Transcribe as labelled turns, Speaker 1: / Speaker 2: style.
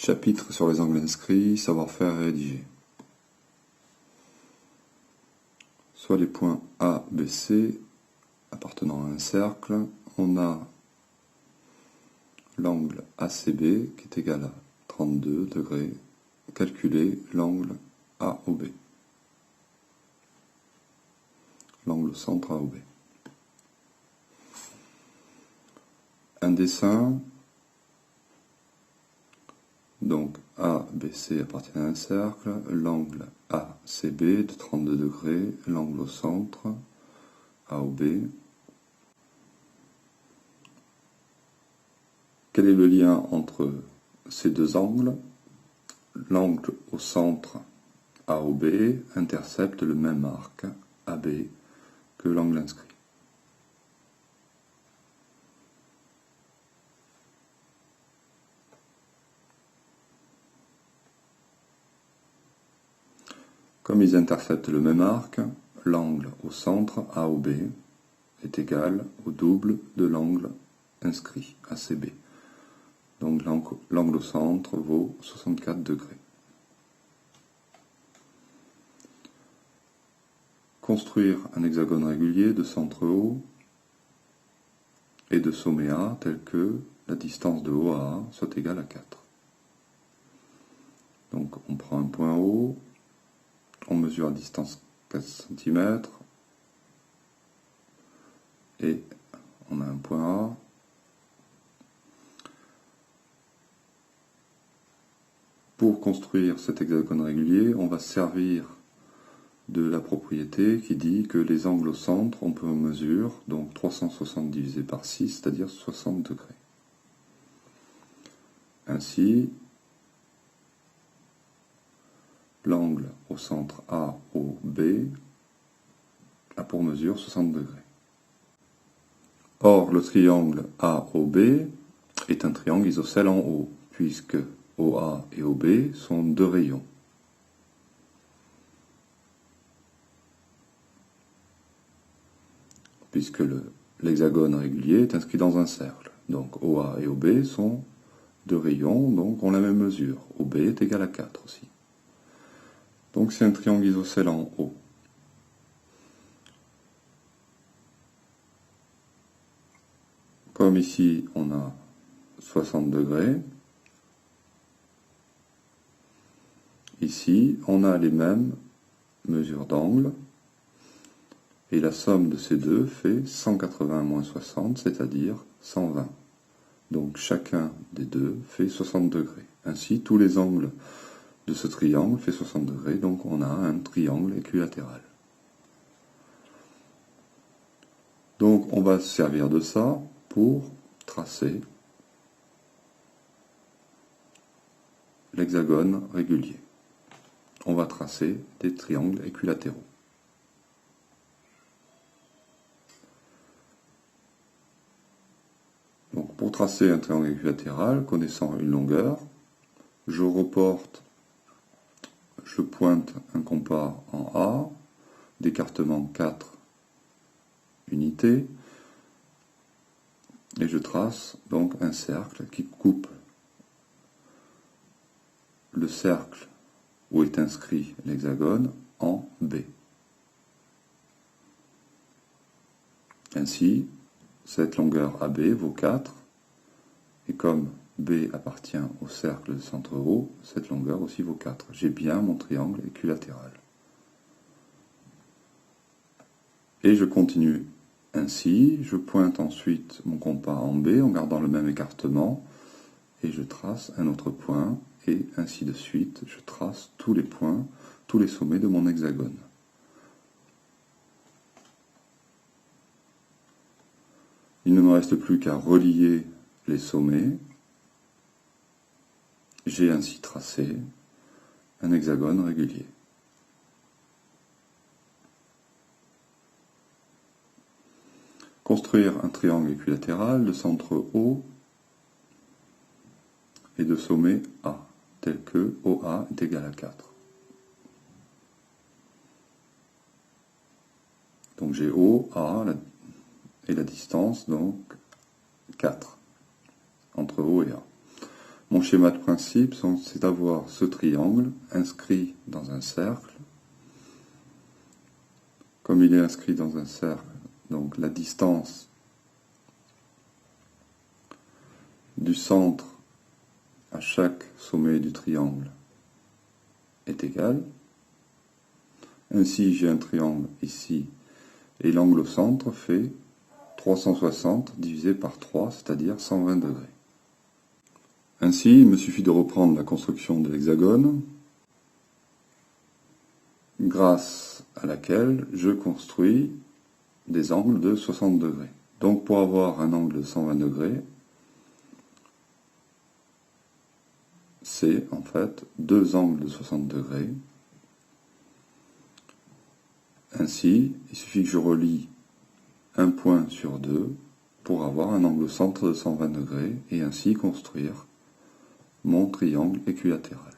Speaker 1: Chapitre sur les angles inscrits, savoir-faire et rédiger. Soit les points A, B, C appartenant à un cercle, on a l'angle ACB qui est égal à 32 degrés. Calculer l'angle AOB. L'angle au centre AOB. Un dessin. Donc ABC appartient à un cercle, l'angle ACB de 32 degrés, l'angle au centre AOB. Quel est le lien entre ces deux angles? L'angle au centre AOB intercepte le même arc AB que l'angle inscrit. Comme ils interceptent le même arc, l'angle au centre AOB est égal au double de l'angle inscrit ACB. Donc l'angle au centre vaut 64 degrés. Construire un hexagone régulier de centre O et de sommet A tel que la distance de O à A soit égale à 4. Donc on prend un point O, on mesure à distance 4 cm et on a un point A. Pour construire cet hexagone régulier, on va se servir de la propriété qui dit que les angles au centre, on peut en mesure, donc 360 divisé par 6, c'est-à-dire 60 degrés. Ainsi, l'angle au centre AOB a pour mesure 60 degrés. Or, le triangle AOB est un triangle isocèle en haut, puisque OA et OB sont deux rayons. Puisque l'hexagone régulier est inscrit dans un cercle. Donc OA et OB sont deux rayons, donc ont la même mesure. OB est égal à 4 aussi. Donc c'est un triangle isocèle en haut. Comme ici on a 60 degrés, ici on a les mêmes mesures d'angle, et la somme de ces deux fait 180 moins 60, c'est-à-dire 120. Donc chacun des deux fait 60 degrés. Ainsi, tous les angles de ce triangle fait 60 degrés, donc on a un triangle équilatéral. Donc on va se servir de ça pour tracer l'hexagone régulier. On va tracer des triangles équilatéraux. Donc pour tracer un triangle équilatéral, connaissant une longueur, je pointe un compas en A, d'écartement 4 unités, et je trace donc un cercle qui coupe le cercle où est inscrit l'hexagone en B. Ainsi, cette longueur AB vaut 4, et comme B appartient au cercle de centre O, cette longueur aussi vaut 4. J'ai bien mon triangle équilatéral. Et je continue ainsi, je pointe ensuite mon compas en B en gardant le même écartement, et je trace un autre point, et ainsi de suite, je trace tous les points, tous les sommets de mon hexagone. Il ne me reste plus qu'à relier les sommets. J'ai ainsi tracé un hexagone régulier. Construire un triangle équilatéral de centre O et de sommet A, tel que OA est égal à 4. Donc j'ai OA et la distance, donc 4, entre O et A. Mon schéma de principe, c'est d'avoir ce triangle inscrit dans un cercle. Comme il est inscrit dans un cercle, donc la distance du centre à chaque sommet du triangle est égale. Ainsi, j'ai un triangle ici, et l'angle au centre fait 360 divisé par 3, c'est-à-dire 120 degrés. Ainsi, il me suffit de reprendre la construction de l'hexagone, grâce à laquelle je construis des angles de 60 degrés. Donc pour avoir un angle de 120 degrés, c'est en fait deux angles de 60 degrés. Ainsi, il suffit que je relie un point sur deux pour avoir un angle au centre de 120 degrés et ainsi construire mon triangle équilatéral.